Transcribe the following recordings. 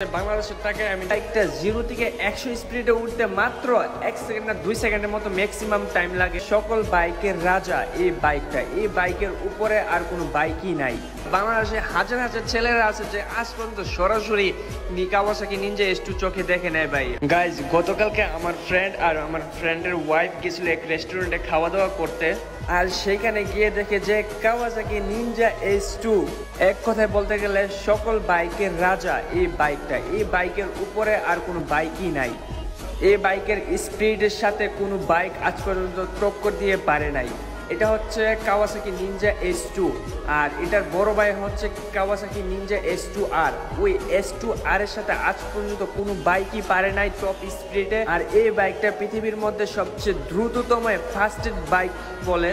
বাংলাদেশের টাকায় আমি একটা 0 থেকে 100 স্পিডে উঠতে মাত্র 1 সেকেন্ড না 2 সেকেন্ডের মতো ম্যাক্সিমাম টাইম লাগে। সকল বাইকের রাজা এই বাইকটা, এই বাইকের উপরে আর কোনো বাইকই নাই। বাংলাদেশে হাজার হাজার ছেলেরা আছে যে আজ পর্যন্ত সরাসরি কাওয়াসাকি নিনজা S2 চোখে দেখে নেয় ভাই। গাইজ, গতকালকে আমার ফ্রেন্ড আর আমার ফ্রেন্ডের ওয়াইফ গেছিল এক রেস্টুরেন্টে খাওয়া দাওয়া করতে, আর সেখানে গিয়ে দেখে যে কাওয়াসাকি নিনজা S2, এক কথায় বলতে গেলে সকল বাইকের রাজা এই বাইকটা। এই বাইকের উপরে আর কোনো বাইকই নাই। এই বাইকের স্পিডের সাথে কোনো বাইক আজ পর্যন্ত টক্কর দিয়ে পারে নাই। এটা হচ্ছে কাওয়াসাকি নিনজা S2, আর এটার বড় ভাই হচ্ছে কাওয়াসাকি নিনজা S2R। ওই S2R এর সাথে আজ পর্যন্ত কোনো বাইকই পারে নাই টপ স্পিডে। আর এই বাইকটা পৃথিবীর মধ্যে সবচেয়ে দ্রুততম ফাস্টেস্ট বাইক বলে।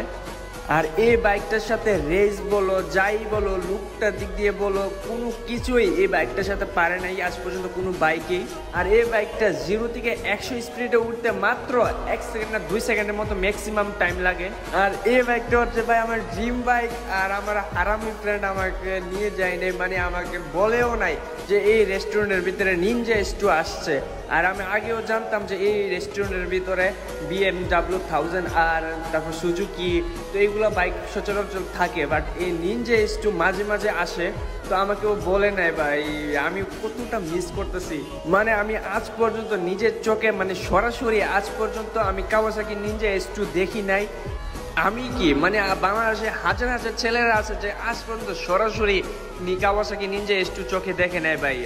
আর এই বাইকটার সাথে রেস বলো, যাই বলো, লুকটার দিক দিয়ে বলো, কোনো কিছুই এই বাইকটার সাথে পারে নাই আজ পর্যন্ত কোনো বাইকই। আর এই বাইকটা 0 থেকে 100 স্পিডে উঠতে মাত্র 1 সেকেন্ড না 2 সেকেন্ডের মতো ম্যাক্সিমাম টাইম লাগে। আর এই বাইকটা হচ্ছে ভাই আমার ড্রিম বাইক। আর আমার হারামি ফ্রেন্ড আমাকে নিয়ে যায় নাই, মানে আমাকে বলেও নাই যে এই রেস্টুরেন্টের ভিতরে নিনজা S2 আসছে। আর আমি আগেও জানতাম যে এই রেস্টুরেন্টের ভিতরে BMW 1000 আর তারপর সুজুকি, তো এইগুলো বাইক সচরাচর থাকে, বাট এই নিনজা S2 মাঝে মাঝে আসে। তো আমাকেও বলে নেয় ভাই, আমি কতটা মিস করতেছি। মানে আমি আজ পর্যন্ত নিজের চোখে, মানে সরাসরি আজ পর্যন্ত আমি কাওয়াসাকি নিনজা S2 দেখি নাই। আমি কি মানে বাংলাদেশে হাজার হাজার ছেলেরা আছে যে আজ পর্যন্ত সরাসরি কাওয়াসাকি নিনজা S2 চোখে দেখে নেয় ভাই।